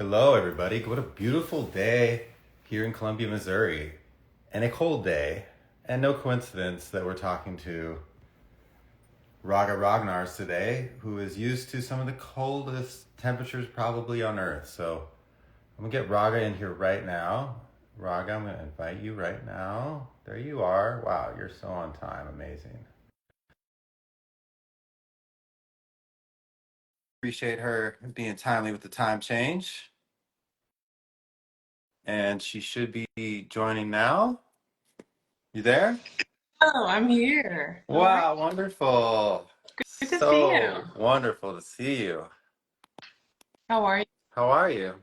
Hello, everybody. What a beautiful day here in Columbia, Missouri, and a cold day. And no coincidence that we're talking to Ragga Ragnars today, who is used to some of the coldest temperatures probably on Earth. So I'm gonna get Ragga in here right now. Ragga, I'm gonna invite you right now. There you are. Wow, you're so on time. Amazing. Appreciate her being timely with the time change. And she should be joining now. You there? Oh, I'm here. How are Wow, wonderful. you? Good to see you. So wonderful to see you. How are you? How are you?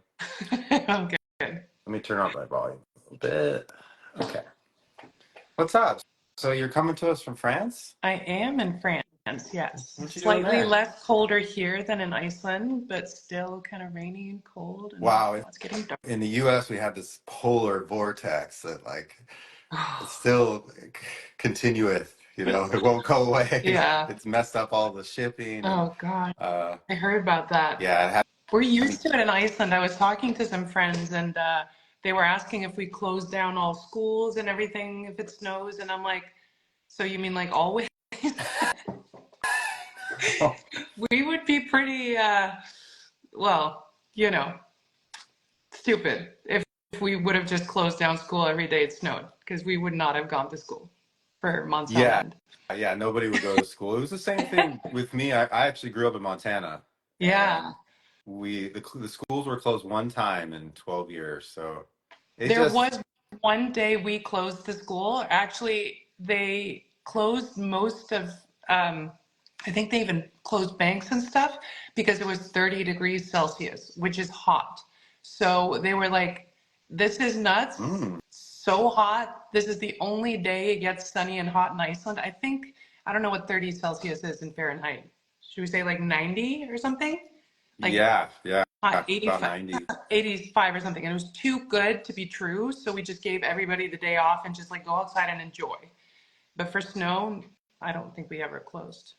I'm good. Let me turn up my volume a little bit. Okay. What's up? So you're coming to us from France? I am in France, yes. What you doing Slightly there? less colder here than in Iceland, but still kind of rainy and cold. And Wow. it's getting dark. In the US, we had this polar vortex that it's still continuous, it won't go away. Yeah. It's messed up all the shipping and Oh, God. uh I heard about that. yeah, We're used to it in Iceland. I was talking to some friends and they were asking if we close down all schools and everything if it snows. And I'm like, so you mean like always? We would be pretty, well, stupid if we would have just closed down school every day it snowed, because we would not have gone to school for months on yeah, end. yeah, nobody would go to school. It was the same thing with me. I actually grew up in Montana, Yeah. and the schools were closed one time in 12 years. So it There just was one day we closed the school. Actually, they closed most of, I think they even closed banks and stuff because it was 30 degrees Celsius, which is hot. So they were like, this is nuts. So hot. This is the only day it gets sunny and hot in Iceland. I don't know what 30 Celsius is in Fahrenheit. Should we say like 90 or something? Like yeah, hot about 85, 90. 85 or something. And it was too good to be true. So we just gave everybody the day off and just like go outside and enjoy. But for snow, I don't think we ever closed.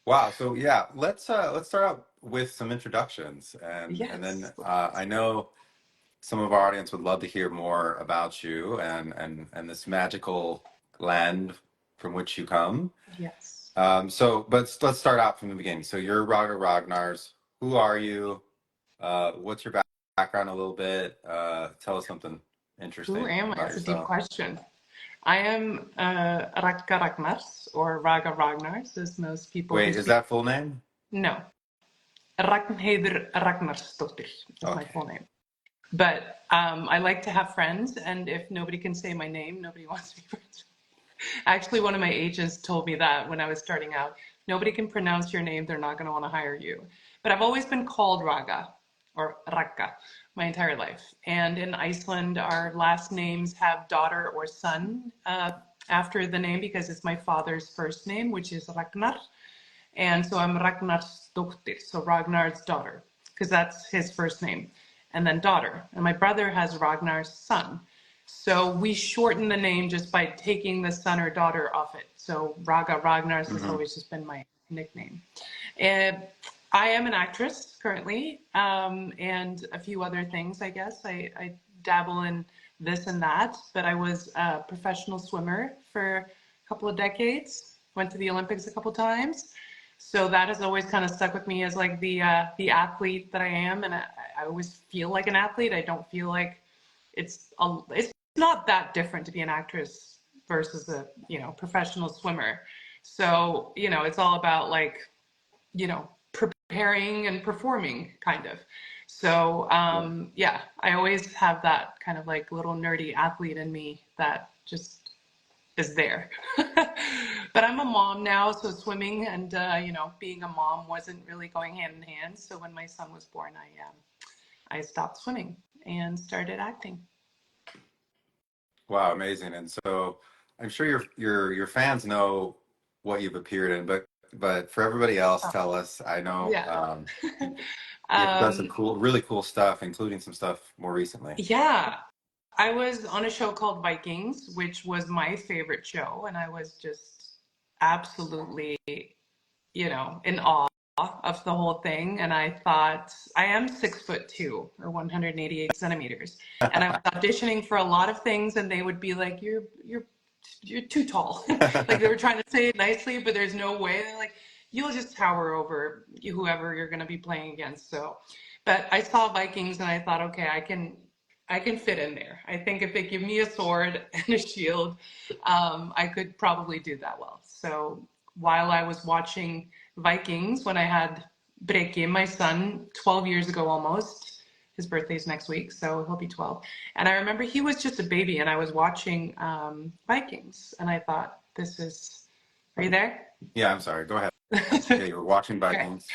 Wow. So yeah, let's start out with some introductions, and then Yes. I know some of our audience would love to hear more about you and this magical land from which you come. Yes. But let's start out from the beginning. So you're Ragga Ragnars. Who are you? What's your background a little bit? Tell us something Who interesting am I? about That's a deep yourself. question. I am Ragga Ragnars, or Ragga Ragnars, as most people who Wait, is speak. that full name? No, Ragnheiður Ragnarsdóttir is my Okay. full name. But I like to have friends, and if nobody can say my name, nobody wants to be friends. Actually, one of my agents told me that when I was starting out. Nobody can pronounce your name, they're not going to want to hire you. But I've always been called Ragga or Ragga my entire life. And in Iceland, our last names have daughter or son after the name because it's my father's first name, which is Ragnar. And so I'm Ragnarsdóttir, so Ragnar's daughter, because that's his first name. And then daughter. And my brother has Ragnar's son. So we shorten the name just by taking the son or daughter off it. So Ragga Ragnars has always just been my nickname. And I am an actress currently, and a few other things, I guess. I dabble in this and that, but I was a professional swimmer for a couple of decades, went to the Olympics a couple of times. So that has always kind of stuck with me as like the athlete that I am, and I always feel like an athlete. I don't feel like it's not that different to be an actress versus a professional swimmer. So it's all about like preparing and performing kind of. So yeah, I always have that kind of like little nerdy athlete in me that just is there. But I'm a mom now, so swimming and being a mom wasn't really going hand in hand. So when my son was born, I stopped swimming and started acting. Wow, amazing. And so I'm sure your fans know what you've appeared in, but for everybody else, Oh, tell us. I know yeah. you've done some um, really cool stuff, including some stuff more recently. yeah, I was on a show called Vikings, which was my favorite show, and I was just absolutely, in awe of the whole thing, and I thought, I am 6'2" or 188 centimeters, and I was auditioning for a lot of things, and they would be like, you're too tall. Like they were trying to say it nicely, but there's no way. They're like, you'll just tower over whoever you're going to be playing against. So, but I saw Vikings and I thought, okay, I can fit in there. I think if they give me a sword and a shield, I could probably do that well. So while I was watching Vikings, when I had Breki, my son, 12 years ago almost, his birthday's next week, so he'll be 12. And I remember he was just a baby, and I was watching Vikings, and I thought, this is, are you there? Yeah, I'm sorry. Go ahead. Yeah, you were watching Okay. Vikings.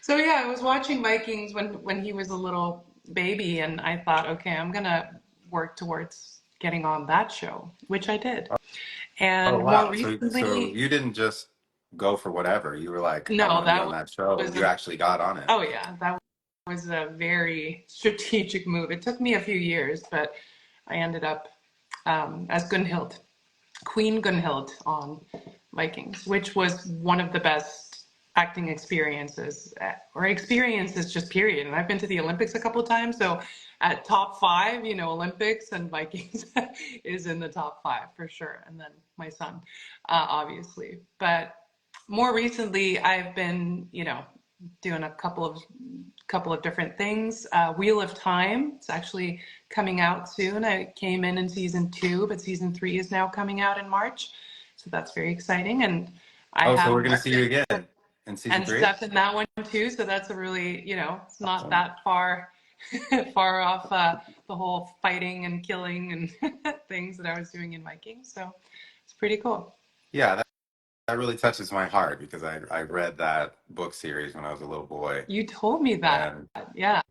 So yeah, I was watching Vikings when he was a little baby, and I thought, okay, I'm gonna work towards getting on that show, which I did. Oh, And more wow. So recently, you didn't just go for whatever. You were like, I no, want to be on that that show, was and you a, actually got on it. oh yeah, that was a very strategic move. It took me a few years, but I ended up as Gunhild, Queen Gunhild on Vikings, which was one of the best acting experiences, or experiences just period. And I've been to the Olympics a couple of times, so at top five, Olympics and Vikings is in the top five for sure. And then my son, obviously. But more recently, I've been, doing a couple of different things. Wheel of Time, it's actually coming out soon. I came in season 2, but season 3 is now coming out in March. So that's very exciting. And I Oh, so have we're gonna see you again in season and 3? stuff in that one too. So that's a really, it's not Awesome. that far far off the whole fighting and killing and things that I was doing in Vikings. So it's pretty cool. Yeah, that really touches my heart because I read that book series when I was a little boy, You told me that. and Yeah.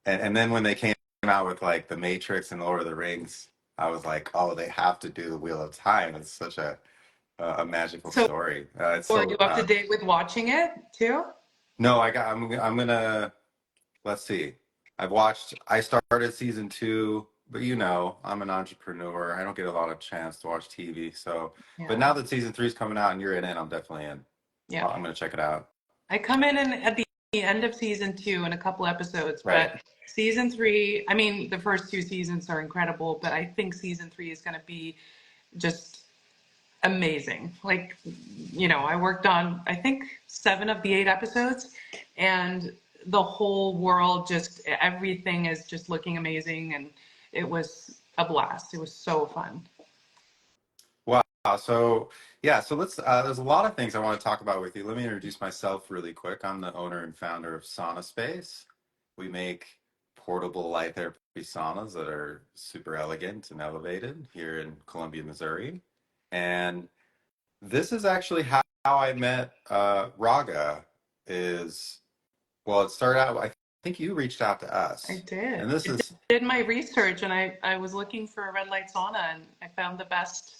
and then when they came out with like The Matrix and Lord of the Rings, I was like, oh, they have to do the Wheel of Time. It's such a magical So story. It's are you so up to date with watching it too? no, I'm gonna let's see. I started season 2, but I'm an entrepreneur. I don't get a lot of chance to watch TV. So, but Yeah. now that season 3 is coming out and you're in it, I'm definitely in. Yeah. I'm gonna check it out. I come in and at the end of season 2 in a couple episodes, Right. but season 3, I mean, the first 2 seasons are incredible, but I think season 3 is going to be just amazing. Like, I worked on, I think, 7 of the 8 episodes, and the whole world, just everything is just looking amazing, and it was a blast. It was so fun. Wow. So yeah, so let's there's a lot of things I want to talk about with you. Let me introduce myself really quick. I'm the owner and founder of SaunaSpace. We make portable light therapy saunas that are super elegant and elevated here in Columbia, Missouri. And this is actually how I met Ragga is well, it started out I think you reached out to I us. did. And this I is did my research, and I was looking for a red light sauna, and I found the best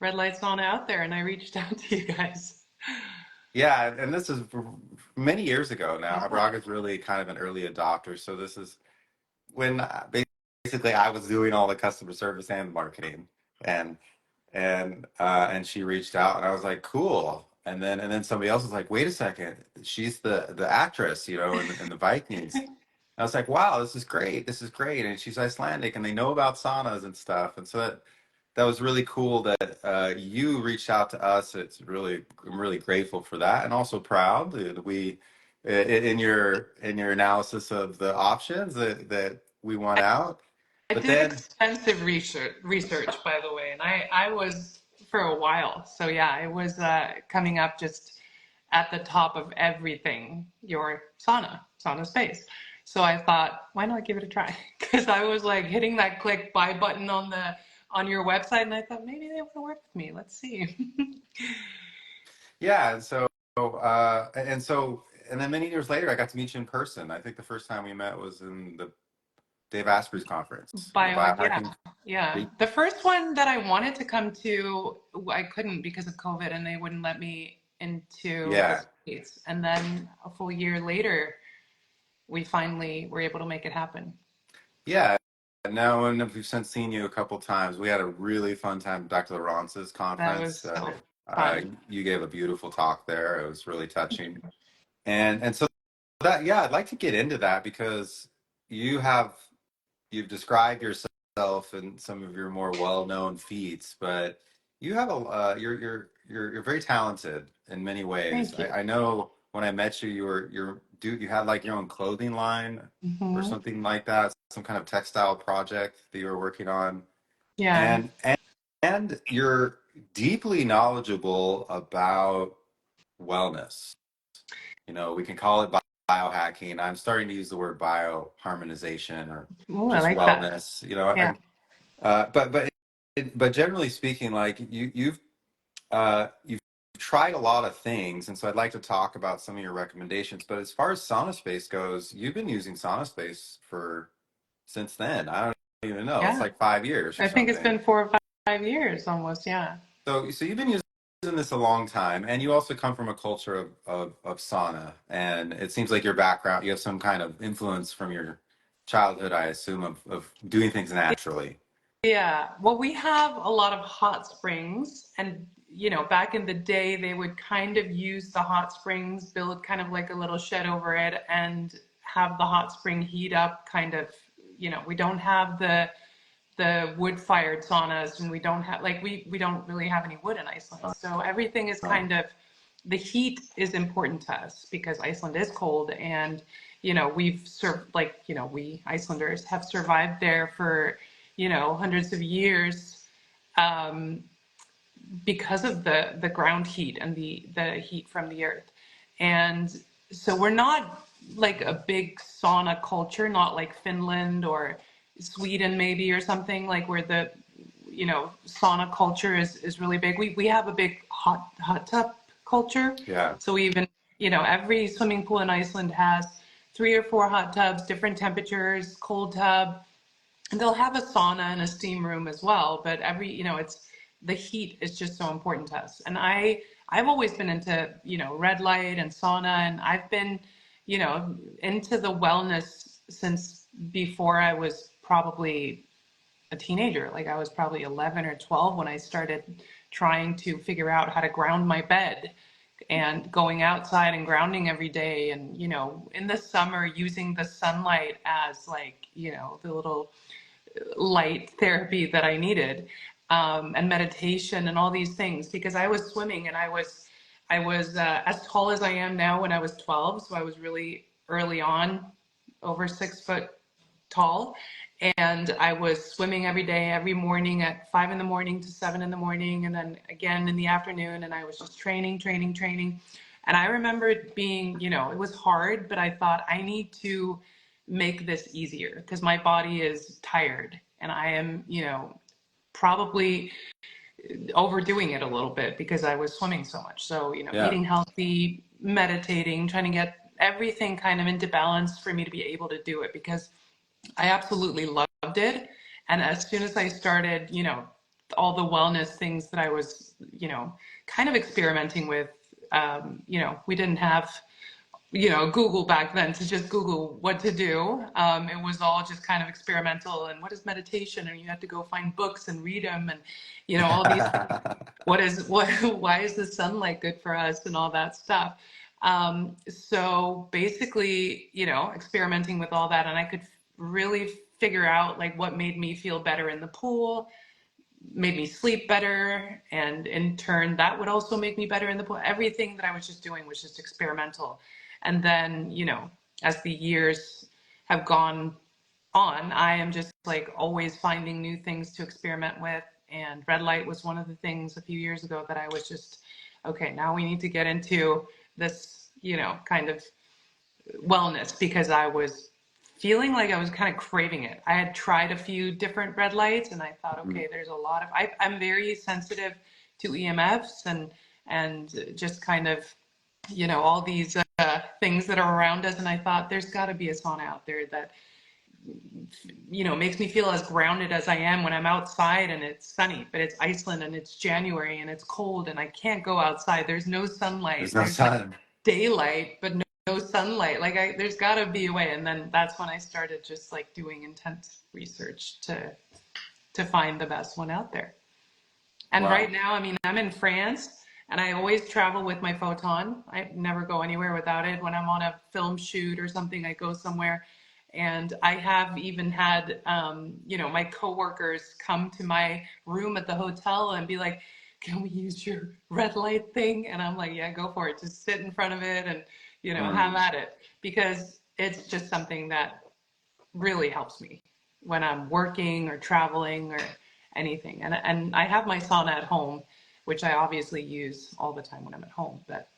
red light sauna out there, and I reached out to you guys. yeah, and this is many years ago now. Yeah. Ragga's really kind of an early adopter. So this is when basically I was doing all the customer service and marketing, and and she reached out, and I was like, cool. And then somebody else was like, wait a second, she's the actress, in the Vikings. I was like, wow, this is great, this is great, and she's Icelandic, and they know about saunas and stuff, and so that was really cool that you reached out to us. I'm really grateful for that, and also proud that we in your analysis of the options that we won out. I But did then, extensive research, by the way, and I was for a while. So yeah, I was coming up just at the top of everything, your SaunaSpace. So I thought, why not give it a try? Because I was like hitting that click buy button on your website, and I thought maybe they want to work with me. Let's see. yeah, and then many years later, I got to meet you in person. I think the first time we met was in the Dave Asprey's conference, the Biohack, yeah, biohacking. yeah. The first one that I wanted to come to, I couldn't because of COVID, and they wouldn't let me into the Yeah, States. And then a full year later, we finally were able to make it happen. yeah. Now, and we've since seen you a couple times. We had a really fun time at Dr. Lawrence's That was conference. so fun. You gave a beautiful talk there. It was really touching. And so that, yeah, I'd like to get into that because you have you've described yourself in some of your more well-known feats, but you have you're very talented in many ways. Thank you. I know when I met you, you had like your own clothing line or Hmm. something like that, some kind of textile project that you were working on, Yeah. and you're deeply knowledgeable about wellness. You know, we can call it biohacking. I'm starting to use the word bioharmonization or Oh, I just like that. wellness. You know, Yeah. but generally speaking, like you've tried a lot of things, and so I'd like to talk about some of your recommendations. But as far as SaunaSpace goes, you've been using SaunaSpace for since then. I don't even know. It's Yeah. like 5 years or I think it's something. been 4 or 5 years almost. Yeah. So you've been using this a long time, and you also come from a culture of sauna, and it seems like your background, you have some kind of influence from your childhood, I assume, of doing things naturally. Yeah, well, we have a lot of hot springs, and back in the day, they would kind of use the hot springs, build kind of like a little shed over it, and have the hot spring heat up. Kind of, we don't have the wood-fired saunas, and we don't have like we don't really have any wood in Iceland, so everything is Uh, kind of the heat is important to us because Iceland is cold, and we've served like we Icelanders have survived there for hundreds of years, um, because of the ground heat and the heat from the earth. And so we're not like a big sauna culture, not like Finland or Sweden maybe or something, like where the sauna culture is really big. We have a big hot tub culture. yeah, So we even every swimming pool in Iceland has 3 or 4 hot tubs, different temperatures, cold tub, and they'll have a sauna and a steam room as well. But every it's the heat is just so important to us. And I've always been into red light and sauna, and I've been into the wellness since before I was probably a teenager. Like I was probably 11 or 12 when I started trying to figure out how to ground my bed and going outside and grounding every day, and in the summer using the sunlight as like the little light therapy that I needed, and meditation and all these things, because I was swimming, and I was as tall as I am now when I was 12, so I was really early on over 6 foot tall, and I was swimming every day, every morning at 5 in the morning to 7 in the morning, and then again in the afternoon, and I was just training, training, training. And I remember it being, it was hard, but I thought I need to make this easier because my body is tired, and I am, probably overdoing it a little bit because I was swimming so much. So, yeah. eating healthy, meditating, trying to get everything kind of into balance for me to be able to do it, because I absolutely loved it. And as soon as I started, all the wellness things that I was, kind of experimenting with, we didn't have, Google back then to just Google what to do. It was all just kind of experimental. And what is meditation? And you had to go find books and read them, and, all these, why is the sunlight good for us and all that stuff. So basically, experimenting with all that, and I could really figure out like what made me feel better in the pool, made me sleep better, and in turn that would also make me better in the pool. Everything that I was just doing was just experimental. And then as the years have gone on, I am just like always finding new things to experiment with, and red light was one of the things a few years ago that I was just, okay, now we need to get into this kind of wellness, because I was feeling like I was kind of craving it. I had tried a few different red lights, and I thought, okay, there's a lot of, I'm very sensitive to EMFs, and just kind of, all these things that are around us. And I thought there's got to be a sauna out there that, makes me feel as grounded as I am when I'm outside and it's sunny, but it's Iceland and it's January and it's cold and I can't go outside. There's no sunlight. There's no There's like sun. daylight, but no sunlight. Like there's got to be a way. And then that's when I started just like doing intense research to find the best one out there. And right Wow. now, I mean, I'm in France, And I always travel with my photon. I never go anywhere without it. When I'm on a film shoot or something, I go somewhere. And I have even had, my coworkers come to my room at the hotel and be like, can we use your red light thing? And I'm like, yeah, go for it. Just sit in front of it and, have at it. Because it's just something that really helps me when I'm working or traveling or anything. And I have my sauna at home, which I obviously use all the time when I'm at home. But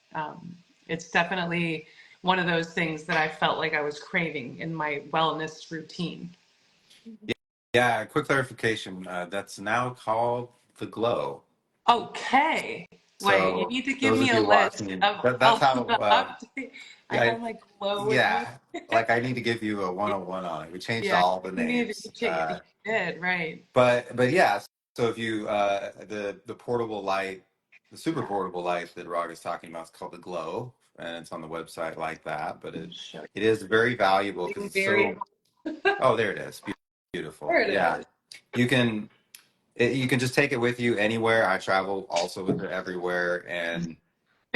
it's definitely one of those things that I felt like I was craving in my wellness routine. Yeah, quick clarification. That's now called the Glow. Okay. Wait, you So need to give those me of a you list watching, of that's all how. the updates. I Yeah, have like Glow with me. yeah. Like I need to give you a 101 on it. We changed Yeah, all the you needed names. to check. You did, right. But yeah. So if you the portable light, the super portable light that Rog is talking about is called the Glow, and it's on the website like that. But Show it is very valuable you. because it's Very, so. Oh, there it is. Beautiful. there it Yeah. is. You can you can just take it with you anywhere. I travel also with it everywhere, and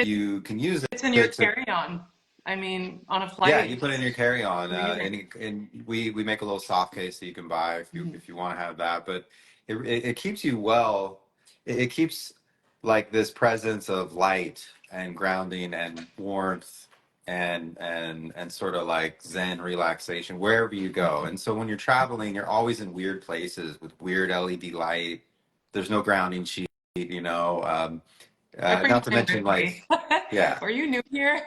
you can use It's in your it to. carry-on. I mean, on a Yeah, you flight. put it in your carry-on, Amazing. and we make a little soft case that you can buy Mhm. if you want to have that. But it keeps you well. It keeps like this presence of light and grounding and warmth and sort of like Zen relaxation wherever you go. And so when you're traveling, you're always in weird places with weird LED light. There's no grounding sheet, you know. I bring Not to mine mention with me. like yeah. Are you new here?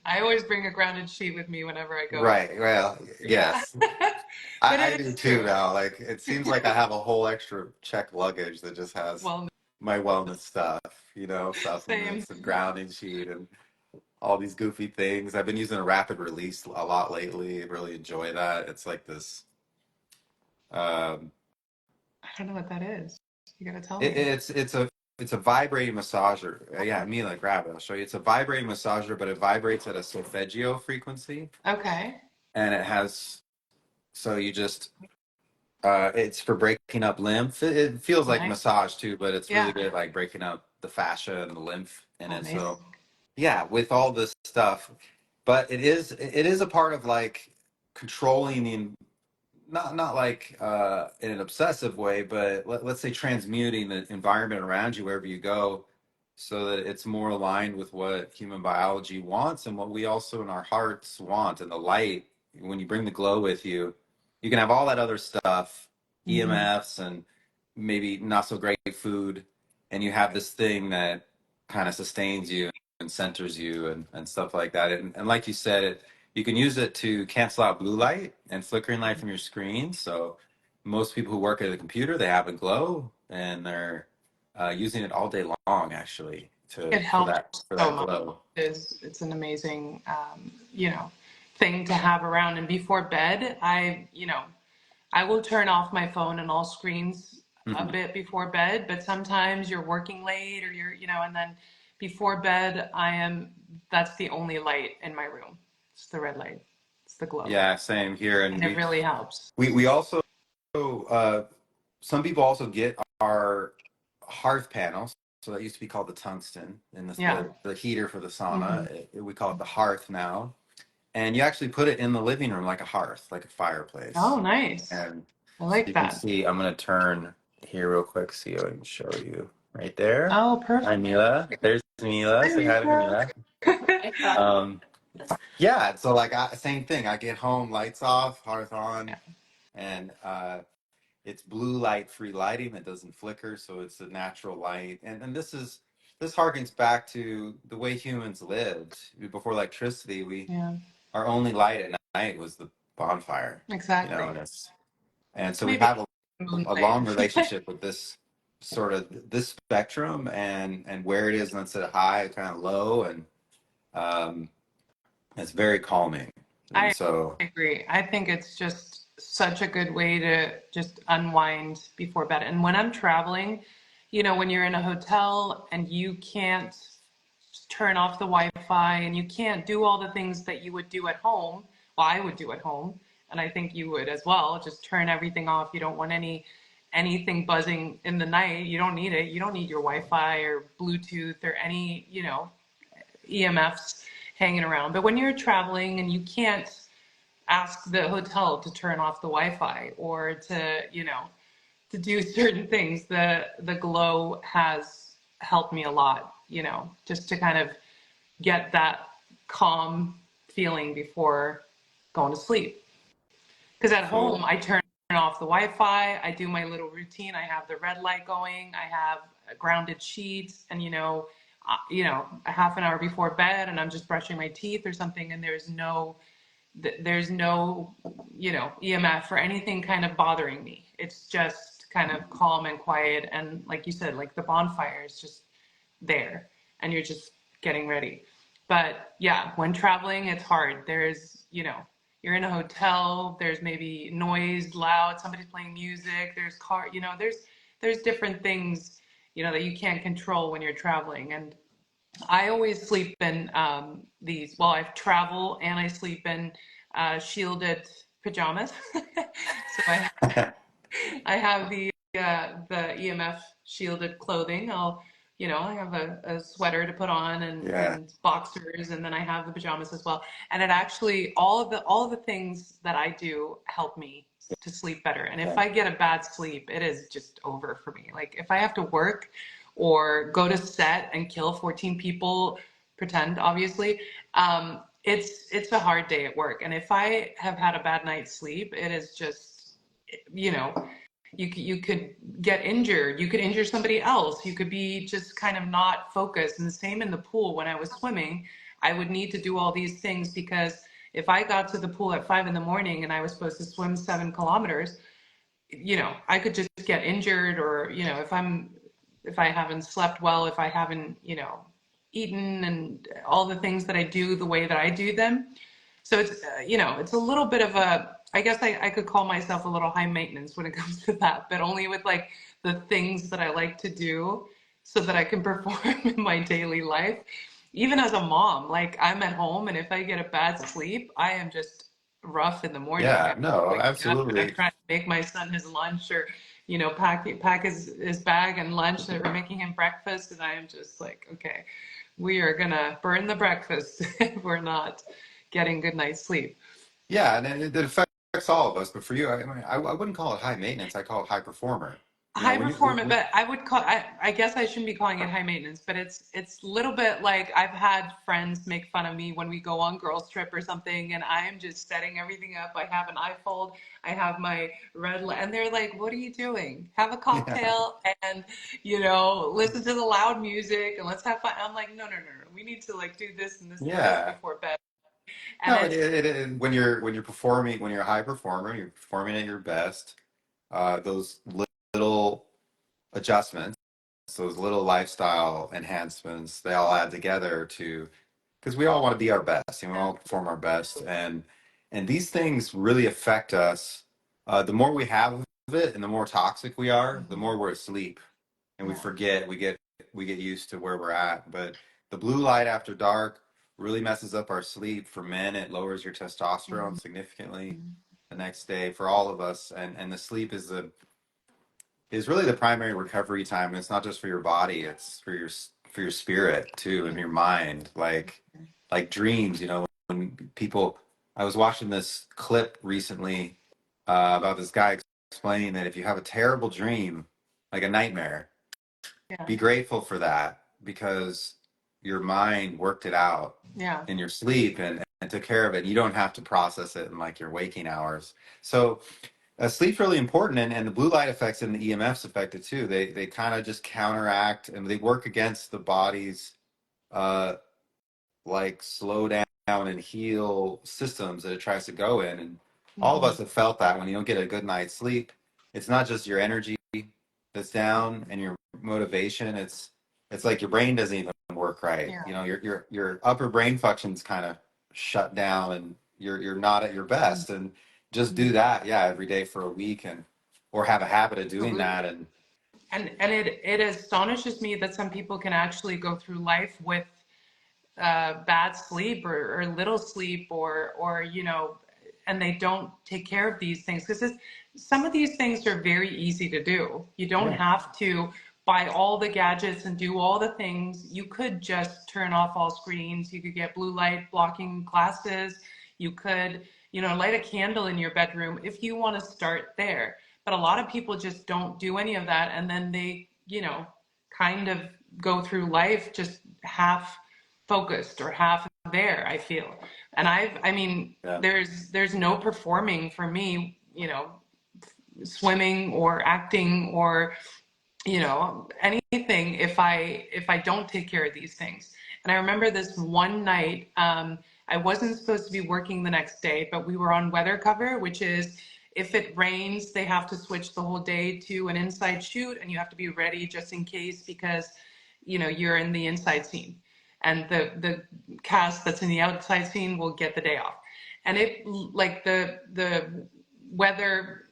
I always bring a grounded sheet with me whenever I go. Right. Well, Yeah. yes. But I it do is too true. now. Like it seems like I have a whole extra check luggage that just has Well, my wellness stuff, same. supplements and grounding sheet and all these goofy things. I've been using a rapid release a lot lately. I really enjoy that. It's like this. Um, I don't know what that is. You gotta tell it, me. it's a vibrating massager. Yeah, me like grab it. I'll show you. It's a vibrating massager, but it vibrates at a solfeggio frequency, Okay. and it has so you just it's for breaking up lymph. It feels like Nice. massage too, but it's really Yeah. good like breaking up the fascia and the lymph in Oh, it. amazing. So yeah, with all this stuff, but it is a part of like controlling the not like in an obsessive way, but let's say transmuting the environment around you wherever you go, so that it's more aligned with what human biology wants and what we also in our hearts want. And the light, when you bring the glow with you, you can have all that other stuff, Hmm. EMFs and maybe not so great food, and you have this thing that kind of sustains you and centers you and stuff like that. And like you said, you can use it to cancel out blue light and flickering light from your screen. So most people who work at a computer, they have a glow and they're using it all day long, actually, It to helps for so that much. glow. It's an amazing, thing to have around. And before bed, I will turn off my phone and all screens a Mhm. bit before bed, but sometimes you're working late or and then before bed, that's the only light in my room. It's the red light. It's the glow. Yeah, same here. And And it really helps. we also some people also get our hearth panels. So that used to be called the tungsten, and Yeah. the heater for the Hmm. sauna. We call it the hearth now. And you actually put it in the living room like a hearth, like a fireplace. Oh, nice. And I so like you can that. see, I'm going to turn here real quick, see if I can show you right there. Oh, Hi, perfect. Mila. There's Mila. Hi, Say hi to Lisa. Mila. Um, yeah, so like same thing. I get home, lights off, hearth on, and it's blue light free lighting that doesn't flicker, so it's a natural light. And this harkens back to the way humans lived before electricity. We Yeah, our only light at night was the bonfire, exactly. and so we Maybe have a moonlight. long relationship with this sort of this spectrum and where it is, let's say high, kind of low, and um, it's very calming. And I so agree. I think it's just such a good way to just unwind before bed. And when I'm traveling, when you're in a hotel and you can't turn off the Wi-Fi and you can't do all the things that you would do at home, well, I would do at home, and I think you would as well, just turn everything off. You don't want any anything buzzing in the night. You don't need it. You don't need your Wi-Fi or Bluetooth or any, EMFs hanging around. But when you're traveling and you can't ask the hotel to turn off the Wi-Fi or to do certain things, the Glow has helped me a lot, just to kind of get that calm feeling before going to sleep. Because at home, Cool. I turn off the Wi-Fi, I do my little routine, I have the red light going, I have grounded sheets, and a half an hour before bed, and I'm just brushing my teeth or something, and there's no EMF or anything kind of bothering me. It's just kind of calm and quiet, and like you said, like the bonfire is just there, and you're just getting ready. But yeah, when traveling, it's hard. You're in a hotel, there's maybe noise, loud, somebody's playing music, there's there's different things, that you can't control when you're traveling. And I always sleep in I travel and I sleep in shielded pajamas. So I have the EMF shielded clothing. I have a sweater to put on Yeah. and boxers, and then I have the pajamas as well. And it actually, all of the things that I do help me to sleep better. And if Yeah. I get a bad sleep, it is just over for me. Like if I have to work or go to set and kill 14 people, pretend obviously, it's a hard day at work. And if I have had a bad night's sleep, it is just, you know, you could get injured. You could injure somebody else. You could be just kind of not focused. And the same in the pool. When I was swimming, I would need to do all these things because if I got to the pool at 5 in the morning and I was supposed to swim 7 kilometers, I could just get injured, or, if I haven't slept well, if I haven't, eaten and all the things that I do the way that I do them. So it's a little bit of I guess I could call myself a little high maintenance when it comes to that, but only with like the things that I like to do so that I can perform in my daily life. Even as a mom, like I'm at home and if I get a bad sleep, I am just rough in the morning. Yeah. I'm No, waking up and I'm absolutely. trying to make my son his lunch, or, pack his bag and lunch, and we're making him breakfast. And I am just like, okay, we are gonna burn the breakfast if we're not getting good night's sleep. Yeah, and it affects all of us. But for you, I mean, I wouldn't call it high maintenance. I call it high performer. High When performance, but I guess I shouldn't be calling it high maintenance, but it's a little bit like I've had friends make fun of me when we go on girls trip or something, and I'm just setting everything up. I have an iPhone, I have my red light, and they're like, "What are you doing? Have a yeah, cocktail and, listen to the loud music and let's have fun." I'm like, "No, no, no, no. We need to like do this and this and this yeah. before bed." And No, it's when you're performing, when you're a high performer, you're performing at your best. Those little adjustments, those little lifestyle enhancements, they all add together to, because we all want to be our best and we all perform our best, and these things really affect us. The more we have of it, and the more toxic we are, the Mhm. more we're asleep, and we Yeah. forget. We get used to where we're at. But the blue light after dark really messes up our sleep. For men, it lowers your testosterone Mhm. significantly the next day for all of us, and the sleep is really the primary recovery time. And it's not just for your body; it's for your spirit too, and Yeah. your mind. Like dreams, when people. I was watching this clip recently about this guy explaining that if you have a terrible dream, like a nightmare, Yeah. be grateful for that because your mind worked it out Yeah. in your sleep and took care of it. You don't have to process it in like your waking hours. So sleep's really important, and the blue light effects and the EMFs affect it too. They kind of just counteract and they work against the body's uh, like slow down and heal systems that it tries to go in. And all of Mhm. us have felt that when you don't get a good night's sleep, it's not just your energy that's down and your motivation. It's like your brain doesn't even work right. Yeah. Your upper brain functions kind of shut down, and you're not at your best. And just do Mhm. that, yeah, every day for a week, and or have a habit of doing Absolutely. that. And And it astonishes me that some people can actually go through life with bad sleep or little sleep or and they don't take care of these things, because some of these things are very easy to do. You don't have to buy all the gadgets and do all the things. You could just turn off all screens. You could get blue light blocking glasses. You could, light a candle in your bedroom if you want to start there. But a lot of people just don't do any of that. And then they, kind of go through life just half focused or half there, I feel. And there's no performing for me, swimming or acting or anything if I don't take care of these things. And I remember this one night, I wasn't supposed to be working the next day, but we were on weather cover, which is if it rains, they have to switch the whole day to an inside shoot, and you have to be ready just in case, because you're in the inside scene, and the cast that's in the outside scene will get the day off. And it, like, the weather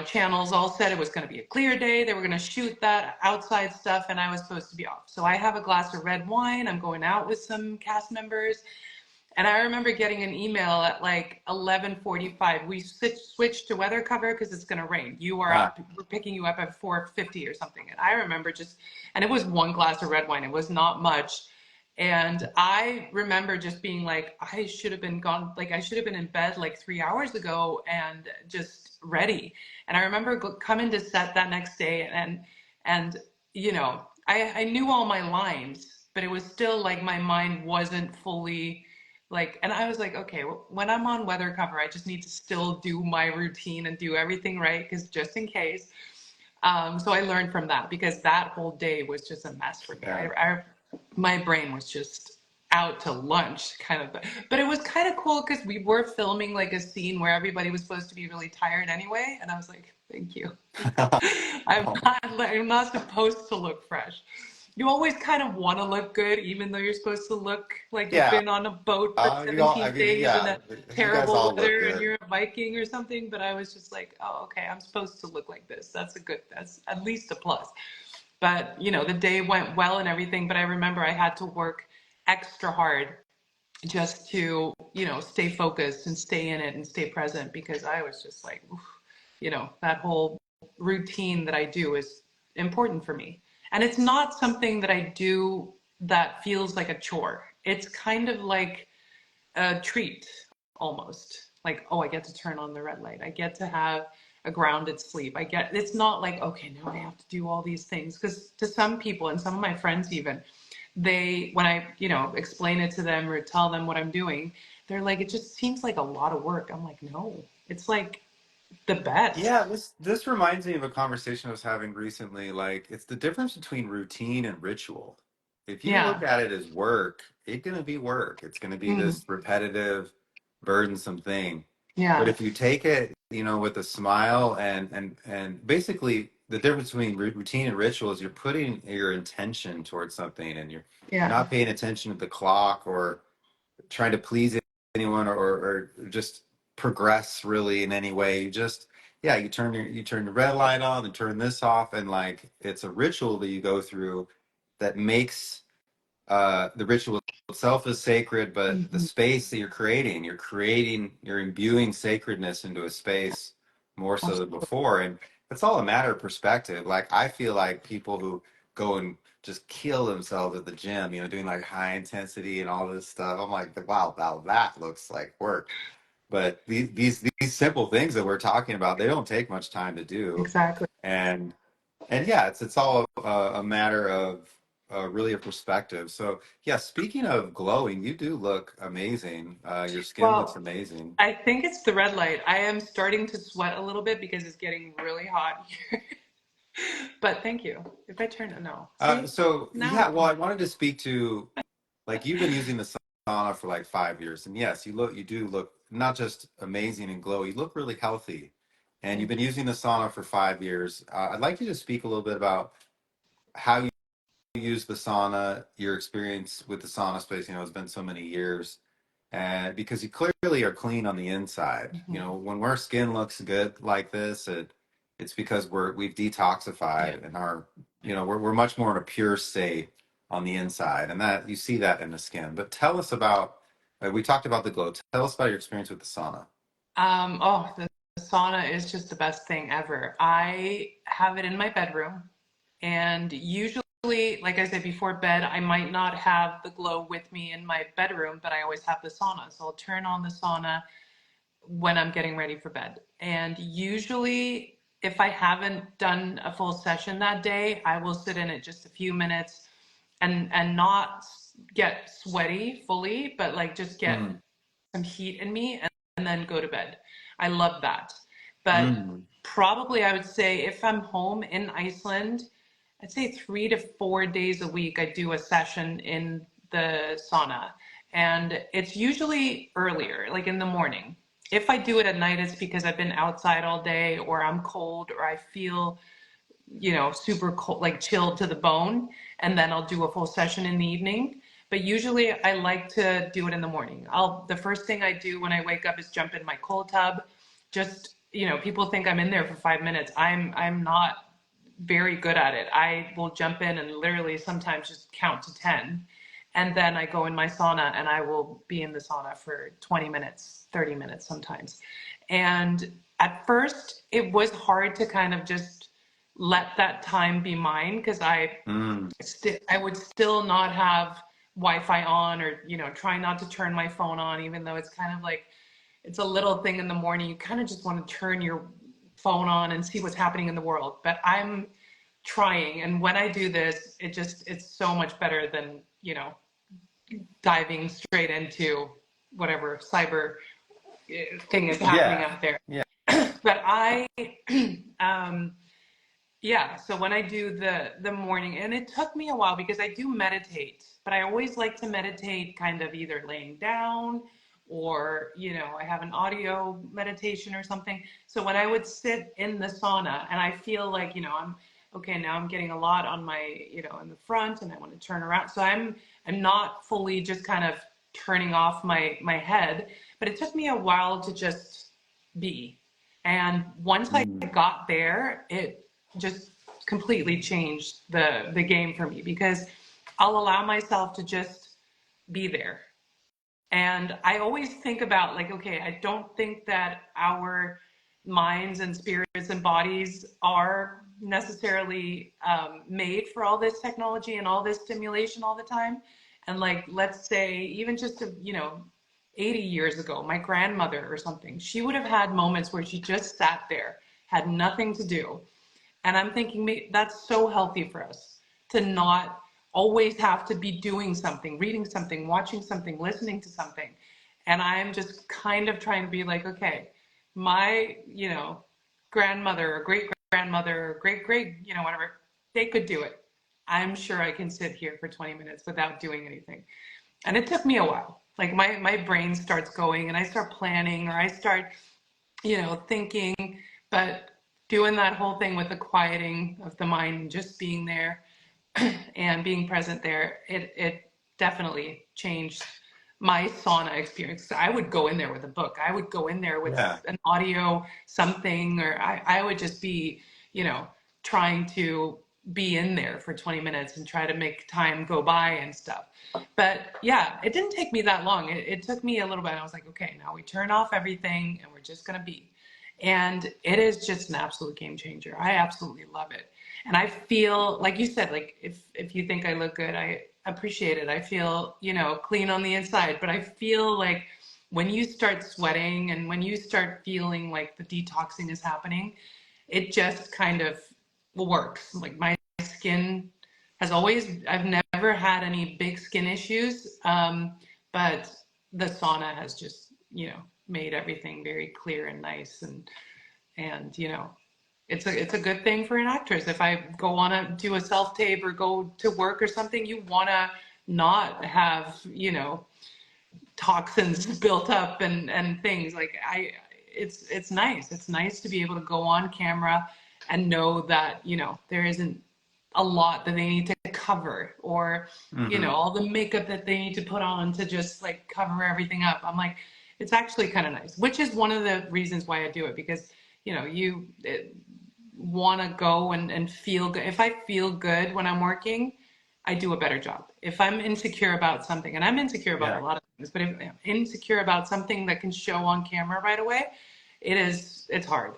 channels all said it was going to be a clear day. They were going to shoot that outside stuff, and I was supposed to be off. So I have a glass of red wine. I'm going out with some cast members. And I remember getting an email at like 11:45. We switched to weather cover because it's going to rain. You are up. We're picking you up at 4:50 or something. And I remember and it was one glass of red wine. It was not much. And I remember just being like, I should have been gone. Like, I should have been in bed like 3 hours ago and just ready. And I remember coming to set that next day, and I knew all my lines, but it was still like my mind wasn't fully like, and I was like, okay, well, when I'm on weather cover, I just need to still do my routine and do everything right, because just in case. So I learned from that, because that whole day was just a mess for me. My brain was just out to lunch, kind of. But it was kind of cool because we were filming like a scene where everybody was supposed to be really tired anyway, and I was like, thank you. I'm not supposed to look fresh. You always kind of want to look good, even though you're supposed to look like you've been on a boat for 17 days in a terrible weather and you're a Viking or something. But I was just like, oh, okay, I'm supposed to look like this. That's at least a plus. But, the day went well and everything. But I remember I had to work extra hard just to, stay focused and stay in it and stay present, because I was just like, oof, that whole routine that I do is important for me. And it's not something that I do that feels like a chore. It's kind of like a treat almost. Like, oh, I get to turn on the red light. I get to have a grounded sleep. It's not like, okay, now I have to do all these things. Because to some people, and some of my friends even, when I, explain it to them or tell them what I'm doing, they're like, it just seems like a lot of work. I'm like, no, it's like the best. Yeah, this reminds me of a conversation I was having recently. Like, it's the difference between routine and ritual. If you look at it as work, it's gonna be work. It's gonna be this repetitive, burdensome thing. But if you take it, with a smile and basically the difference between routine and ritual is you're putting your intention towards something, and you're not paying attention to the clock or trying to please anyone or just progress really in any way. You just you turn the red light on and turn this off, and like it's a ritual that you go through that makes the ritual itself is sacred, but the space that you're imbuing sacredness into a space more so than before. And it's all a matter of perspective. Like, I feel like people who go and just kill themselves at the gym, doing like high intensity and all this stuff, I'm like, wow, now that looks like work. But these simple things that we're talking about, they don't take much time to do. Exactly. And yeah, it's all a matter of really a perspective. So yeah, speaking of glowing, you do look amazing. Your skin looks amazing. I think it's the red light. I am starting to sweat a little bit because it's getting really hot here. But thank you. If I turn it, no. Yeah, well, I wanted to speak to, like, you've been using the sauna for like 5 years, and yes, you do look not just amazing and glowy, you look really healthy. And you've been using the sauna for 5 years. I'd like you to speak a little bit about how you use the sauna, your experience with the SaunaSpace. It's been so many years, and because you clearly are clean on the inside. When our skin looks good like this, it's because we've detoxified and we're much more in a pure state on the inside, and that you see that in the skin. But tell us about, we talked about the glow. Tell us about your experience with the sauna. Oh, the sauna is just the best thing ever. I have it in my bedroom, and usually, like I said, before bed, I might not have the Glow with me in my bedroom, but I always have the sauna. So I'll turn on the sauna when I'm getting ready for bed. And usually, if I haven't done a full session that day, I will sit in it just a few minutes and not get sweaty fully, but like just get Mm. some heat in me and then go to bed. I love that. But Mm. probably I would say if I'm home in Iceland, I'd say 3 to 4 days a week, I do a session in the sauna. And it's usually earlier, like in the morning. If I do it at night, it's because I've been outside all day or I'm cold or I feel, super cold, like chilled to the bone. And then I'll do a full session in the evening. But usually I like to do it in the morning. The first thing I do when I wake up is jump in my cold tub. Just, people think I'm in there for 5 minutes. I'm not very good at it. I will jump in and literally sometimes just count to 10. And then I go in my sauna and I will be in the sauna for 20 minutes, 30 minutes sometimes. And at first it was hard to kind of just let that time be mine because Mm. I would still not have Wi-Fi on or, try not to turn my phone on, even though it's kind of like, it's a little thing in the morning. You kind of just want to turn your phone on and see what's happening in the world. But I'm trying. And when I do this, it's so much better than, diving straight into whatever cyber thing is happening Yeah. out there. Yeah. But um, yeah, so when I do the morning, and it took me a while because I do meditate, but I always like to meditate kind of either laying down or, I have an audio meditation or something. So when I would sit in the sauna and I feel like, I'm okay, now I'm getting a lot on my, in the front and I want to turn around. So I'm not fully just kind of turning off my head, but it took me a while to just be. And once I Mm. got there, it just completely changed the game for me because I'll allow myself to just be there. And I always think about like, okay, I don't think that our minds and spirits and bodies are necessarily made for all this technology and all this stimulation all the time. And like, let's say even just, 80 years ago, my grandmother or something, she would have had moments where she just sat there, had nothing to do, and I'm thinking that's so healthy for us to not always have to be doing something, reading something, watching something, listening to something. And I'm just kind of trying to be like, okay, my, grandmother or great grandmother or great, whatever, they could do it. I'm sure I can sit here for 20 minutes without doing anything. And it took me a while. Like my brain starts going and I start planning or I start, thinking, but doing that whole thing with the quieting of the mind and just being there and being present there, it definitely changed my sauna experience. I would go in there with a book. I would go in there with Yeah. an audio something, or I would just be, trying to be in there for 20 minutes and try to make time go by and stuff. But yeah, it didn't take me that long. It took me a little bit. I was like, okay, now we turn off everything and we're just going to be. And it is just an absolute game changer. I absolutely love it. And I feel, like you said, like if you think I look good, I appreciate it. I feel, clean on the inside, but I feel like when you start sweating and when you start feeling like the detoxing is happening, it just kind of works. Like my skin has always, I've never had any big skin issues, but the sauna has just, made everything very clear and nice and it's a good thing for an actress. If I go on to do a self tape or go to work or something, you want to not have toxins built up and things like it's nice. It's nice to be able to go on camera and know that there isn't a lot that they need to cover or Mm-hmm. all the makeup that they need to put on to just like cover everything up. I'm like, it's actually kind of nice, which is one of the reasons why I do it, because you want to go and feel good. If I feel good when I'm working, I do a better job. If I'm insecure about something, and I'm insecure about Yeah. a lot of But if I'm insecure about something that can show on camera right away, it's hard.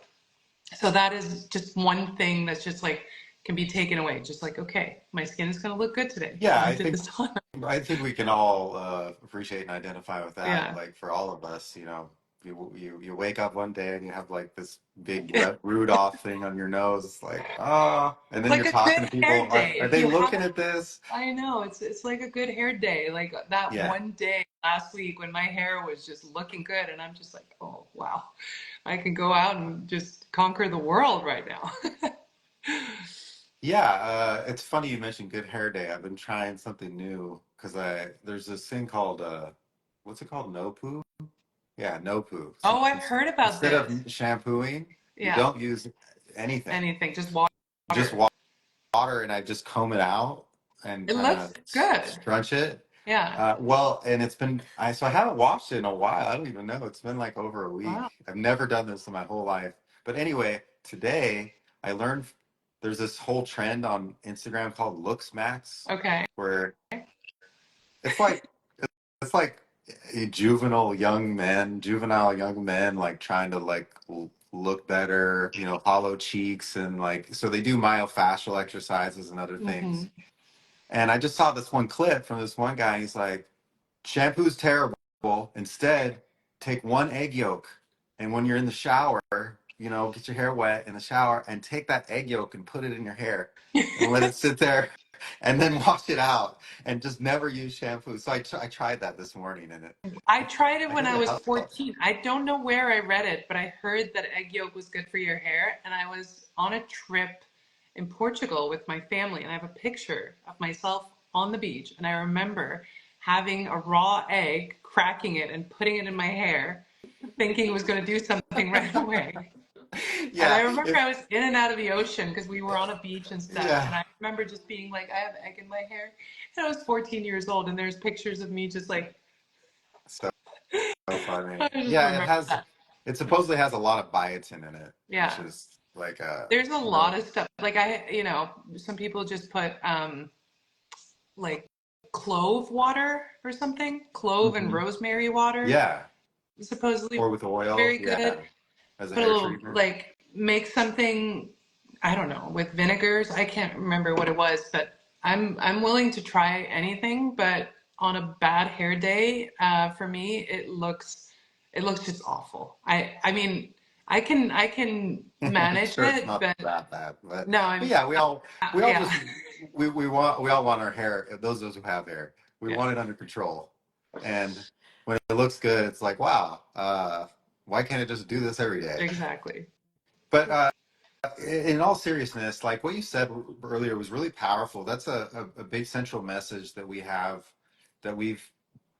So that is just one thing that's just like can be taken away. Just like, okay, my skin is going to look good today Yeah, because I did this on. I think we can all appreciate and identify with that. Yeah. Like for all of us, you know, you wake up one day and you have like this big Rudolph thing on your nose. It's like, ah, and It's then like you're a talking good to people. hair day. Are If they you looking have, at this? I know it's like a good hair day. Like that Yeah. one day last week when my hair was just looking good, and I'm just like, oh wow, I can go out and just conquer the world right now. Yeah, it's funny you mentioned Good Hair Day. I've been trying something new because there's this thing called what's it called? No poo? Yeah, no poo. So Oh, I've heard about instead of this. shampooing, you Yeah, don't use anything. anything, just Just water. water, and I just comb it out and It kind looks of good. scrunch it. Yeah. Well, and it's been I haven't washed it in a while. I don't even know. It's been like over a week. Wow. I've never done this in my whole life. But anyway, today I learned there's this whole trend on Instagram called Looks Max, Okay. where it's like it's like juvenile young men like trying to like look better, you know, hollow cheeks and like so they do myofascial exercises and other Hmm. things. And I just saw this one clip from this one guy. He's like, shampoo's terrible. Instead, take one egg yolk, and when you're in the shower, you know, get your hair wet in the shower, and take that egg yolk and put it in your hair, and let it sit there, and then wash it out, and just never use shampoo. So I tried that this morning, and I tried it I when heard I it was helps. 14. I don't know where I read it, but I heard that egg yolk was good for your hair. And I was on a trip in Portugal with my family, and I have a picture of myself on the beach. And I remember having a raw egg, cracking it, and putting it in my hair, thinking it was going to do something right away. And I Yeah, remember I was in and out of the ocean because we were on a beach and stuff. yeah. And I remember just being like, I have egg in my hair. And I was 14 years old, and there's pictures of me just like, So funny. I just Yeah, remember that. it supposedly has a lot of biotin in it, which Yeah. is like There's a you know, lot of stuff. Like some people just put like clove water or something, clove and mhm. rosemary water, Yeah, supposedly or with oil, very yeah, good. as a Put a hair little treatment. like make something, I don't know, with vinegars. I can't remember what it was, but I'm willing to try anything, but on a bad hair day, for me, it looks just awful. I mean, I can I'm manage sure it's it, not but that bad, no, but yeah, we all yeah, just we all want our hair. Those of us who have hair, we yeah, want it under control, and when it looks good, it's like wow, why can't it just do this every day? exactly. But in all seriousness, like what you said earlier was really powerful. That's a big central message that we have that we've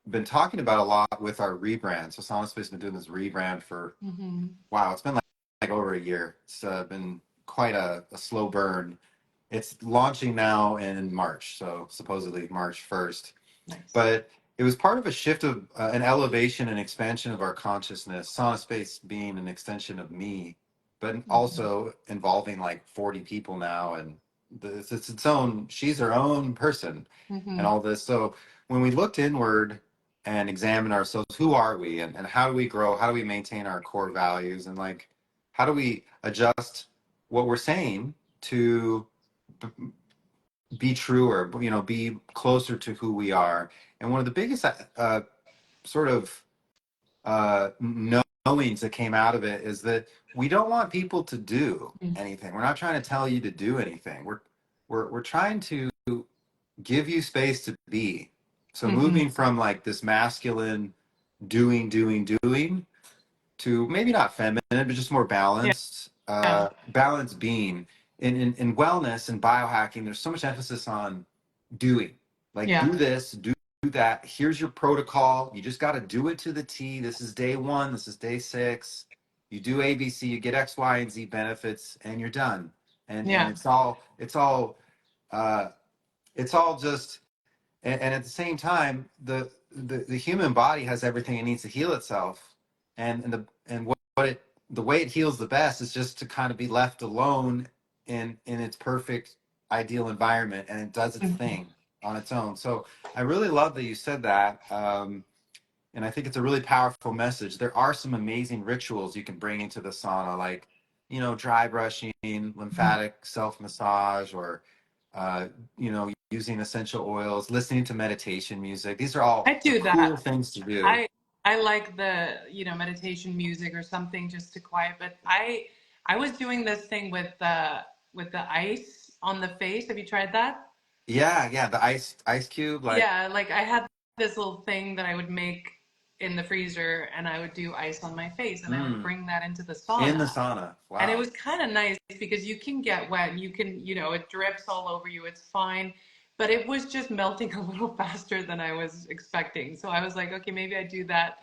been talking about a lot with our rebrand. So SaunaSpace has been doing this rebrand for Hmm. wow, it's been like over a year. It's been quite a slow burn. It's launching now in March, so supposedly March 1st. Nice. But it was part of a shift of an elevation and expansion of our consciousness. SaunaSpace being an extension of me, but Hmm. also involving like 40 people now, and it's its own. She's her own person, and Hmm. all this. So when we looked inward and examined ourselves, who are we, and how do we grow? How do we maintain our core values, and like how do we adjust what we're saying to be truer, you know, be closer to who we are. And one of the biggest sort of knowings that came out of it is that we don't want people to do anything. We're not trying to tell you to do anything. We're trying to give you space to be. So Hmm. moving from like this masculine doing to maybe not feminine, but just more Yeah. balanced, balanced being. In wellness and biohacking, there's so much emphasis on doing. Like, Yeah. do this, do that. Here's your protocol. You just got to do it to the T. This is day one. This is day six. You do ABC, you get X, Y, and Z benefits, and you're done. And Yeah. uh, it's all just and at the same time the human body has everything it needs to heal itself and what it the way it heals the best is just to kind of be left alone in its perfect ideal environment, and it does its Hmm. thing on its own. So I really love that you said that, And I think it's a really powerful message. There are some amazing rituals you can bring into the sauna, like, you know, dry brushing, lymphatic self-massage, or, uh, you know, using essential oils, listening to meditation music. These are all I do cool that. things to do. I like the, meditation music or something just to quiet, but I was doing this thing with the ice on the face. Have you tried that? Yeah, yeah, the ice cube, like, Yeah, like I had this little thing that I would make in the freezer and I would do ice on my face and I would bring that into the in the sauna. sauna. And it Wow. was kind of nice because you can get wet and you can, it drips all over you. It's fine. But it was just melting a little faster than I was expecting. So I was like, okay, maybe I do that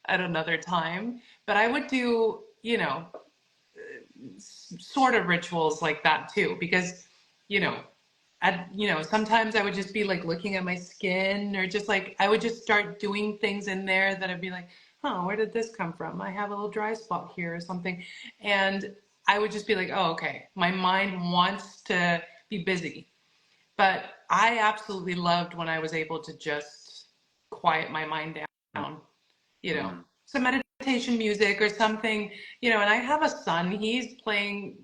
at another time. But I would do, sort of rituals like that too, because, you know, sometimes I would just be like looking at my skin or just like, I would just start doing things in there that I'd be like, oh, where did this come from? I have a little dry spot here or something. And I would just be like, oh, okay, my mind wants to be busy. But I absolutely loved when I was able to just quiet my mind down, Mm. some meditation music or something, and I have a son, he's playing,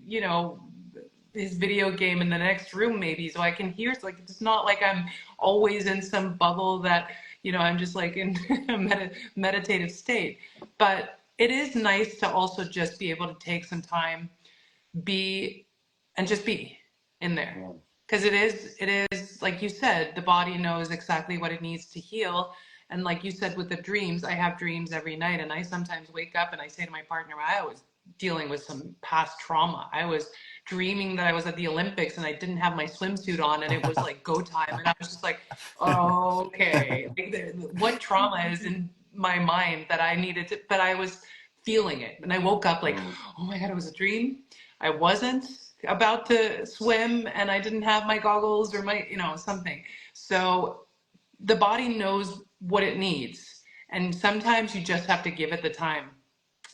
his video game in the next room maybe, so I can hear. It's like, it's not like I'm always in some bubble that, I'm just like in a meditative state. But it is nice to also just be able to take some time, be, and just be in there. Yeah. Because it is like you said, the body knows exactly what it needs to heal. And like you said with the dreams, I have dreams every night, and I sometimes wake up and I say to my partner, I was dealing with some past trauma. I was dreaming that I was at the Olympics and I didn't have my swimsuit on and it was like go time, and I was just like, oh, okay, like, what trauma is in my mind that I needed to, but I was feeling it, and I woke up like, oh my God, it was a dream. I wasn't about to swim and I didn't have my goggles or my, something. So the body knows what it needs. And sometimes you just have to give it the time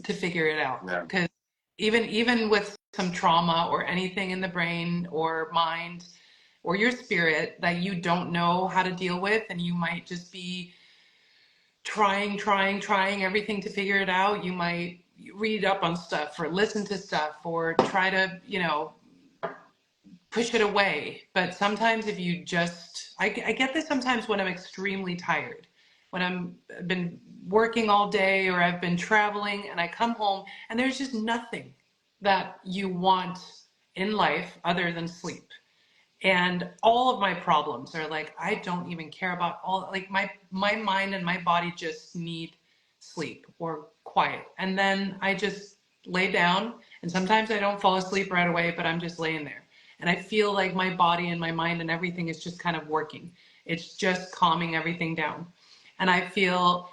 to figure it out. Yeah. Because even with some trauma or anything in the brain or mind or your spirit that you don't know how to deal with, and you might just be trying everything to figure it out. You might read up on stuff or listen to stuff or try to, push it away. But sometimes if you just, I get this sometimes when I'm extremely tired, when I've been working all day or I've been traveling and I come home and there's just nothing that you want in life other than sleep. And all of my problems are like, I don't even care about all, like my mind and my body just need sleep or quiet. And then I just lay down, and sometimes I don't fall asleep right away, but I'm just laying there. And I feel like my body and my mind and everything is just kind of working. It's just calming everything down. And I feel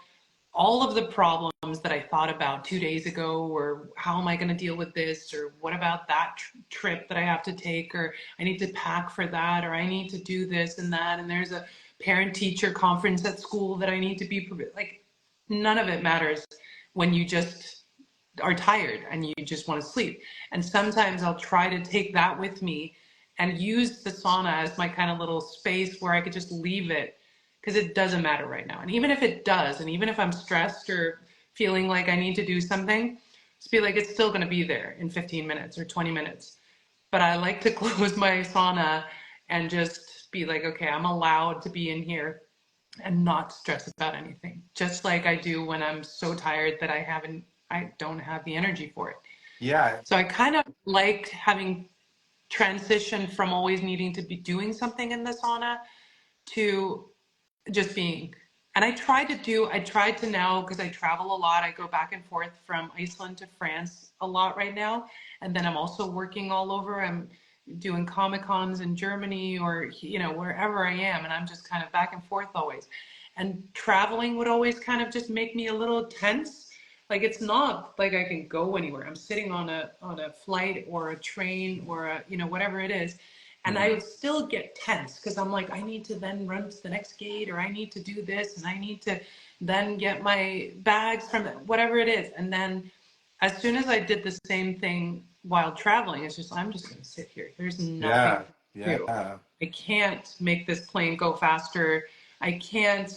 all of the problems that I thought about 2 days ago, or how am I going to deal with this, or what about that trip that I have to take, or I need to pack for that, or I need to do this and that, and there's a parent teacher conference at school that I need to be, like, none of it matters when you just are tired and you just want to sleep. And sometimes I'll try to take that with me and use the sauna as my kind of little space where I could just leave it, because it doesn't matter right now. And even if it does, and even if I'm stressed or feeling like I need to do something, just be like, it's still going to be there in 15 minutes or 20 minutes. But I like to close my sauna and just be like, okay, I'm allowed to be in here and not stress about anything. Just like I do when I'm so tired that I don't have the energy for it. Yeah. So I kind of like having transitioned from always needing to be doing something in the sauna to just being. And I tried to now, because I travel a lot. I go back and forth from Iceland to France a lot right now. And then I'm also working all over. I'm doing Comic Cons in Germany or, wherever I am. And I'm just kind of back and forth always. And traveling would always kind of just make me a little tense. Like, it's not like I can go anywhere. I'm sitting on a flight or a train or whatever it is. And I would still get tense because I'm like, I need to then run to the next gate, or I need to do this, and I need to then get my bags from whatever it is. And then as soon as I did the same thing while traveling, it's just, I'm just going to sit here. There's nothing to do. Yeah. I can't make this plane go faster. I can't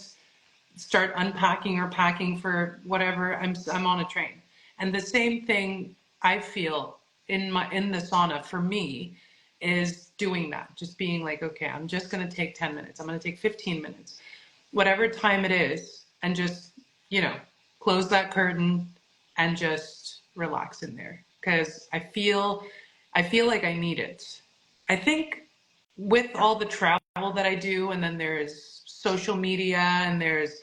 start unpacking or packing for whatever, I'm on a train. And the same thing I feel in the sauna for me is doing that. Just being like, okay, I'm just going to take 10 minutes. I'm going to take 15 minutes, whatever time it is, and just, close that curtain and just relax in there, because I feel like I need it. I think with all the travel that I do, and then there's social media, and there's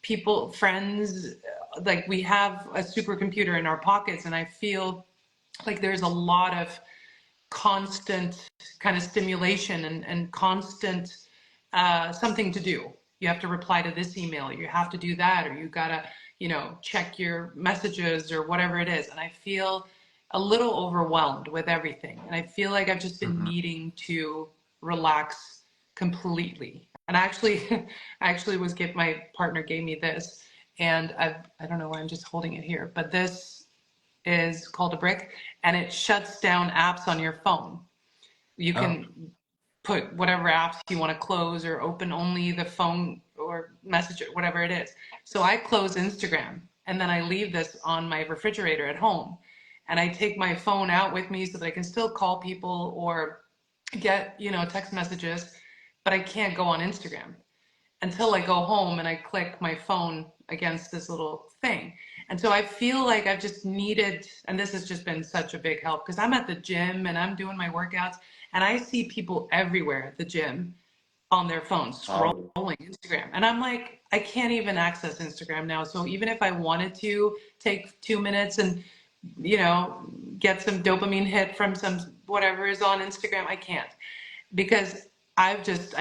people, friends, like we have a supercomputer in our pockets, and I feel like there's a lot of constant kind of stimulation and constant something to do. You have to reply to this email, you have to do that, or you gotta, check your messages or whatever it is. And I feel a little overwhelmed with everything. And I feel like I've just been needing to relax completely. And my partner gave me this, and I don't know why I'm just holding it here, but this is called a brick, and it shuts down apps on your phone. You can put whatever apps you want to close or open only the phone or message it, whatever it is. So I close Instagram, and then I leave this on my refrigerator at home. And I take my phone out with me so that I can still call people or get, text messages, but I can't go on Instagram until I go home and I click my phone against this little thing. And so I feel like I've just needed, and this has just been such a big help, because I'm at the gym and I'm doing my workouts, and I see people everywhere at the gym on their phones scrolling Instagram. And I'm like, I can't even access Instagram now. So even if I wanted to take 2 minutes and, get some dopamine hit from some whatever is on Instagram, I can't, because I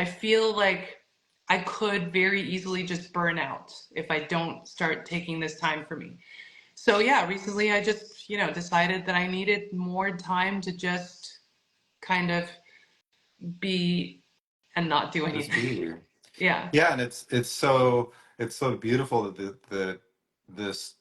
feel like I could very easily just burn out if I don't start taking this time for me. So yeah, recently I just, decided that I needed more time to just kind of be and not do Just anything. be. Yeah. Yeah, and it's so beautiful that this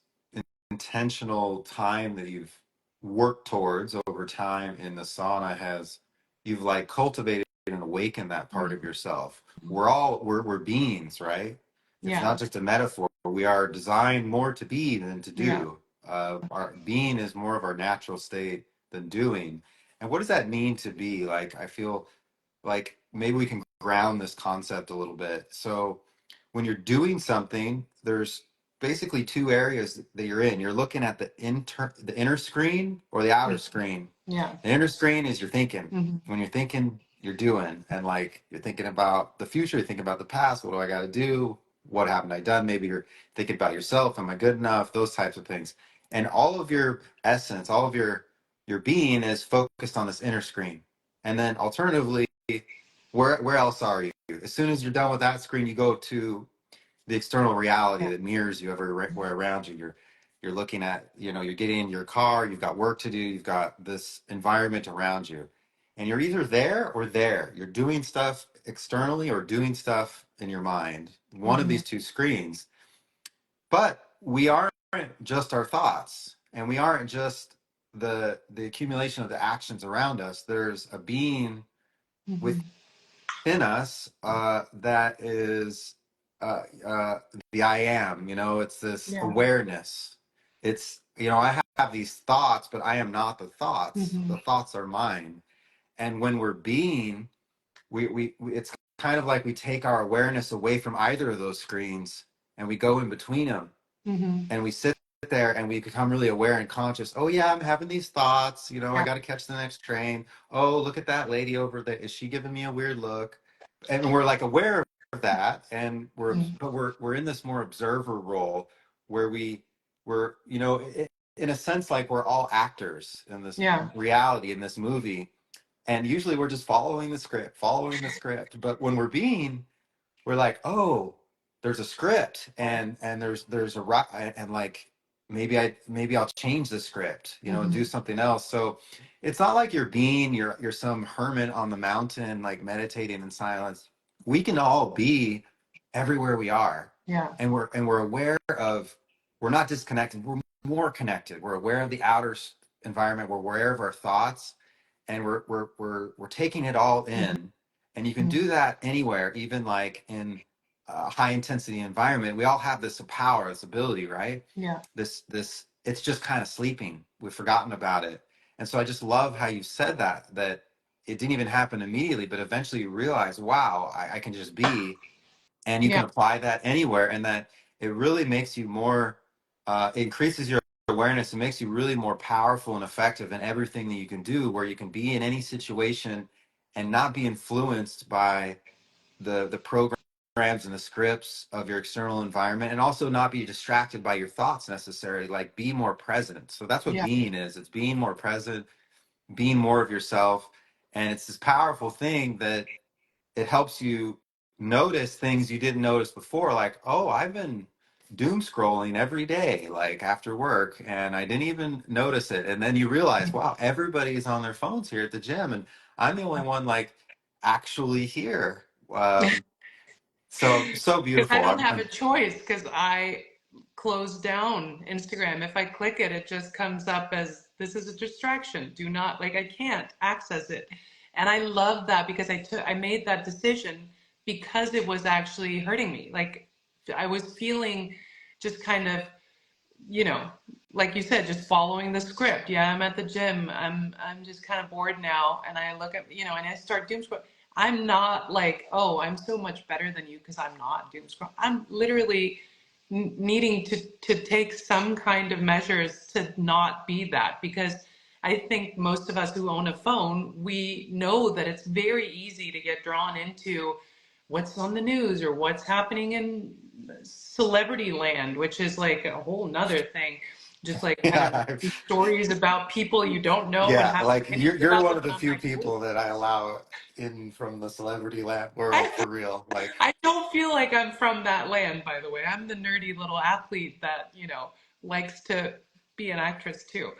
intentional time that you've worked towards over time in the sauna you've like cultivated and awakened that part of yourself. We're beings, right? It's Yeah. not just a metaphor. We are designed more to be than to Yeah. do. Our being is more of our natural state than doing. And what does that mean to be? Like, I feel like maybe we can ground this concept a little bit. So when you're doing something, there's basically two areas that you're in. You're looking at the inner screen or the outer screen. Yeah. The inner screen is you're thinking. Mm-hmm. When you're thinking, you're doing, and like you're thinking about the future, you're thinking about the past. What do I got to do? What haven't I done? Maybe you're thinking about yourself. Am I good enough? Those types of things. And all of your essence, all of your being is focused on this inner screen. And then alternatively, where else are you? As soon as you're done with that screen, you go to the external reality Yeah. that mirrors you everywhere around you. You're looking at, you're getting in your car, you've got work to do, you've got this environment around you. And you're either there or there. You're doing stuff externally or doing stuff in your mind. One of Mm-hmm. these two screens. But we aren't just our thoughts, and we aren't just the accumulation of the actions around us. There's a being Mm-hmm. within us that is the I am. It's this Yeah. awareness. It's I have these thoughts, but I am not the thoughts. Mm-hmm. The thoughts are mine. And when we're being, we it's kind of like we take our awareness away from either of those screens and we go in between them, Mm-hmm. and we sit there and we become really aware and conscious. Oh yeah, I'm having these thoughts. I Yeah. got to catch the next train. Oh, look at that lady over there. Is she giving me a weird look? And we're like aware of that, and Mm-hmm. we're in this more observer role where we're in a sense like we're all actors in this Yeah. reality, in this movie, and usually we're just following the script. But when we're like, oh, there's a script, and there's and like maybe I'll change the script, and Mm-hmm. do something else. So it's not like you're some hermit on the mountain like meditating in silence. We can all be everywhere we are, Yeah. and we're aware of, we're not disconnected, we're more connected. We're aware of the outer environment, we're aware of our thoughts, and we're taking it all in. And you can do that anywhere, even like in high intensity environment, we all have this power, this ability, right? Yeah. This it's just kind of sleeping. We've forgotten about it. And so I just love how you said that it didn't even happen immediately, but eventually you realize, wow, I can just be, and you Yeah. can apply that anywhere, and that it really makes you more, increases your awareness and makes you really more powerful and effective in everything that you can do, where you can be in any situation and not be influenced by the programs and the scripts of your external environment, and also not be distracted by your thoughts necessarily. Like, be more present. So that's what Yeah. being is. It's being more present, being more of yourself. And it's this powerful thing that it helps you notice things you didn't notice before. Like, oh, I've been doom scrolling every day, like after work, and I didn't even notice it. And then you realize, wow, everybody's on their phones here at the gym, and I'm the only one like actually here. So Because I beautiful. don't have a choice because I closed down Instagram. If I click it, it just comes up as this is a distraction. Do not, like, I can't access it. And I love that because I made that decision because it was actually hurting me. Like, I was feeling just kind of, you know, like you said, just following the script. Yeah, I'm at the gym. I'm just kind of bored now, and I look at, and I start doom scroll. I'm not like, oh, I'm so much better than you because I'm not doom scroll. I'm literally needing to take some kind of measures to not be that, because I think most of us who own a phone, we know that it's very easy to get drawn into what's on the news or what's happening in celebrity land, which is like a whole nother thing. Just like kind of Yeah, stories about people you don't know and yeah. have Like opinions you're about one them. of And the I'm few like, people that I allow in from the celebrity land I, world, for real. Like, I don't feel like I'm from that land, by the way. I'm the nerdy little athlete that, likes to be an actress too.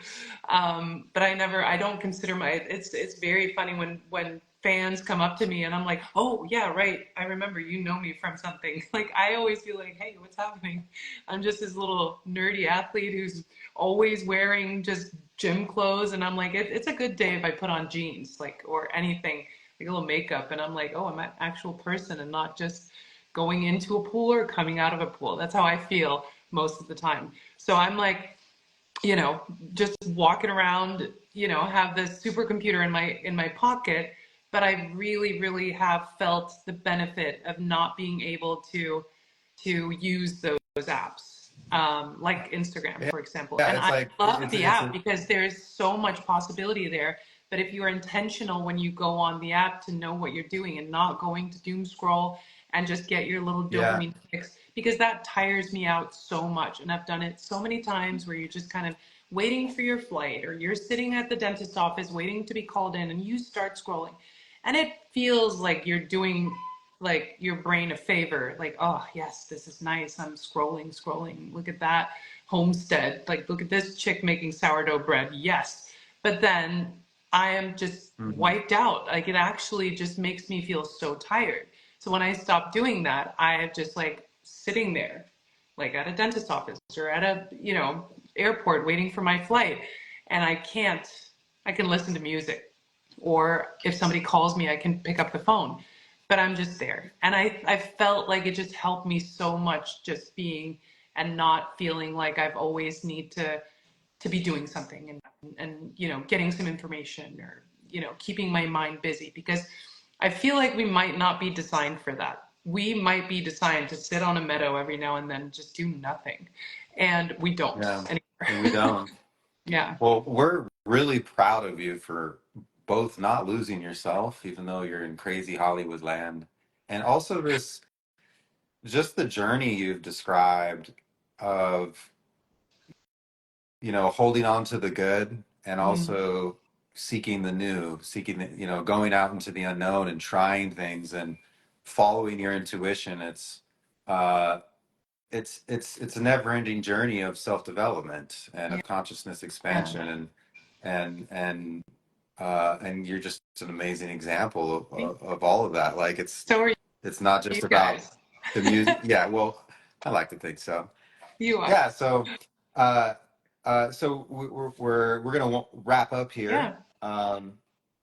But I don't consider it's very funny when fans come up to me and I'm like, oh yeah, right. I remember, you know me from something. Like, I always feel like, hey, what's happening? I'm just this little nerdy athlete who's always wearing just gym clothes. And I'm like, it's a good day if I put on jeans, like, or anything, like a little makeup, and I'm like, oh, I'm an actual person and not just going into a pool or coming out of a pool. That's how I feel most of the time. So I'm like, you know, just walking around, have this supercomputer in my pocket, but I really, really have felt the benefit of not being able to use those apps, like Instagram, yeah, for example. yeah. And It's I like love the it's app a because there's so much possibility there. But if you're intentional when you go on the app to know what you're doing and not going to doom scroll and just get your little yeah. dopamine fix, because that tires me out so much. And I've done it so many times where you're just kind of waiting for your flight, or you're sitting at the dentist office waiting to be called in, and you start scrolling. And it feels like you're doing, like, your brain a favor. Like, oh yes, this is nice. I'm scrolling. Look at that homestead. Like, look at this chick making sourdough bread. Yes. But then I am just Mhm. wiped out. Like, it actually just makes me feel so tired. So when I stop doing that, I am just like sitting there, like at a dentist office or at a, airport waiting for my flight. And I can listen to music, or if somebody calls me, I can pick up the phone, but I'm just there. And I felt like it just helped me so much, just being and not feeling like I've always need to be doing something, and getting some information, or keeping my mind busy, because I feel like we might not be designed for that. We might be designed to sit on a meadow every now and then, just do nothing, and we don't Yeah, and we anymore. don't. Yeah. Well, we're really proud of you for both not losing yourself, even though you're in crazy Hollywood land, and also this just the journey you've described of, holding on to the good, and Mm. also seeking the new, seeking the, going out into the unknown and trying things and following your intuition. Uh, it's a never-ending journey of self-development and Yeah. of consciousness Yeah. expansion, and you're just an amazing example of all of that. Like, So are it's not you just about guys. the music. Yeah, well, I like to think so. You are. Yeah, uh so we're gonna wrap up here. Yeah. um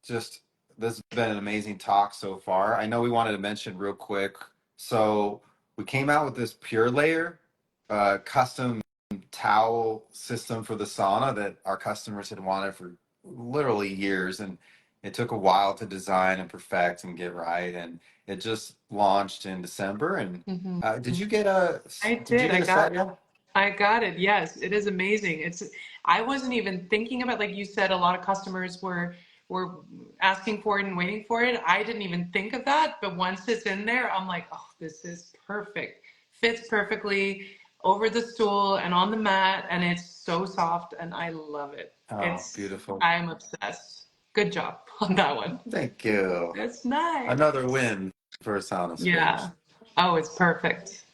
just This has been an amazing talk so far. I know we wanted to mention real quick, so we came out with this Pure Layer custom towel system for the sauna that our customers had wanted for literally years, and it took a while to design and perfect and get right, and it just launched in December. And did you get a I did you did. get I a set got yet? I got it. Yes, it is amazing. I wasn't even thinking about, like you said, a lot of customers were asking for it and waiting for it. I didn't even think of that, but once it's in there, I'm like, oh, this is perfect. Fits perfectly over the stool and on the mat, and it's so soft, and I love it. Oh, beautiful. I'm obsessed. Good job on that one. Thank you. It's nice. Another win for SaunaSpace. Yeah. Oh, it's perfect.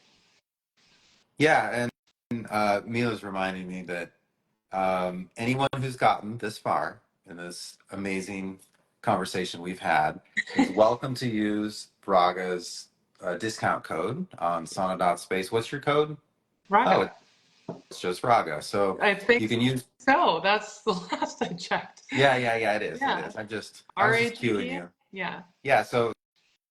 Yeah, and Mila's reminding me that anyone who's gotten this far in this amazing conversation we've had is welcome to use Ragga's discount code on sauna.space. What's your code? Ragga. Oh, it's just Ragga. So I think you can use. so. That's the last I checked. Yeah, it is. It Yeah. is. I was just cueing Ragga. you. Yeah. Yeah. So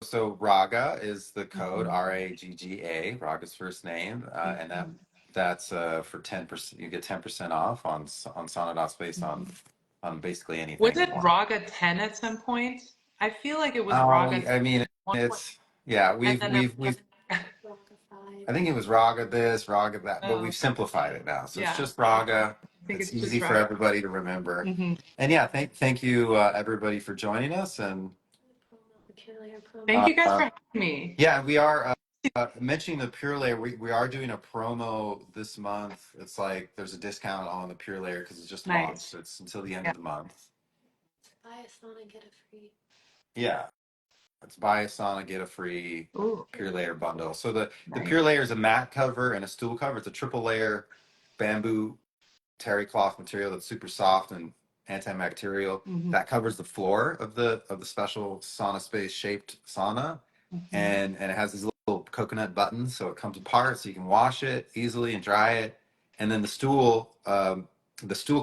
Ragga is the code, Mhm. Ragga, Ragga's first name, and that's for 10%. You get 10% off on sauna.space on basically Was anything you it want. Ragga 10 at some point? I feel like it was Oh, Ragga I mean, 1 point, it's yeah. and then it We've. was, I think it was Ragga this, Ragga that, but oh, we've simplified it now. So it's yeah. just Ragga. I think It's it's just easy for Ragga. everybody to remember. Hmm. And yeah, thank you everybody for joining us. And Thank you guys for uh, having me. yeah, we are mentioning the Pure Layer. We are doing a promo this month. It's like there's a discount on the Pure Layer because it just launched. Nice. It's until the end Yeah. of the month. Buy a sauna, get a free. Yeah, it's buy a sauna get a free Ooh, Pure Layer bundle. So the nice. Pure Layer is a mat cover and a stool cover. It's a triple layer bamboo terry cloth material that's super soft and antibacterial. Hmm. That covers the floor of the special SaunaSpace shaped sauna, Hmm. and it has these little coconut buttons, so it comes apart, so you can wash it easily and dry it. And then the stool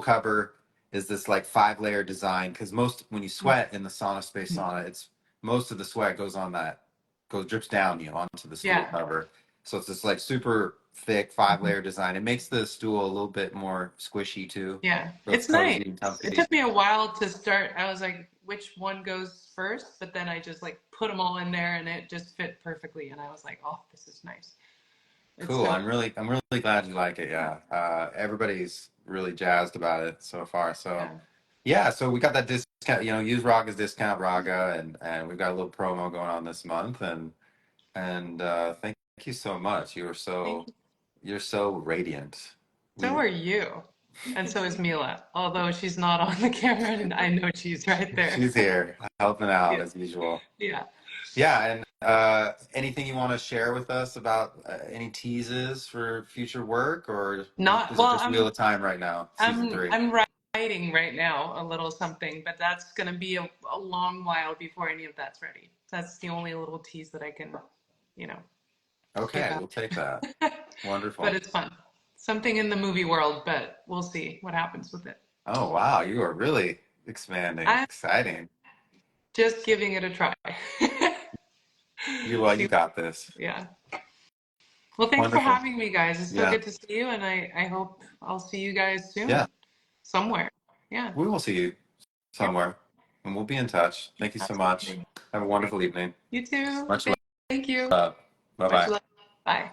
cover is this like 5-layer design, because most when you sweat in the SaunaSpace sauna, it's most of the sweat drips down you onto the stool Yeah. cover. So it's this like super thick 5-layer design. It makes the stool a little bit more squishy too. Yeah. So it's It's nice. cozy and It comfy. took me a while to start. I was like, which one goes first? But then I just like put them all in there and it just fit perfectly. And I was like, oh, this is nice. It's Cool. so, I'm really glad you like it. Yeah. Everybody's really jazzed about it so far. So yeah. yeah, so we got that discount, use Ragga's discount Ragga, and we've got a little promo going on this month, and thank you so much. Thank you. You're so radiant. So We are you. And so is Mila, although she's not on the camera and I know she's right there. She's here helping out Yeah. as usual. Yeah. Yeah, and anything you want to share with us about any teases for future work, or Not is it well, just Wheel of Time right now, season 3? I'm writing right now a little something, but that's gonna be a long while before any of that's ready. That's the only little tease that I can, you know, give Okay, out. we'll take that. But Wonderful. it's fun. Something in the movie world, but we'll see what happens with it. Oh wow, you are really expanding. I'm Exciting. just giving it a try. You See, got this. yeah. Well, thanks for Wonderful. having me, guys. It's so Yeah. good to see you, and I hope I'll see you guys soon, Yeah. somewhere. Yeah. We will see you Yep. somewhere, and we'll be in touch. Thank you so much. Absolutely. Have a wonderful evening. You too. Much Thank you. love. Bye Much bye. love. Bye.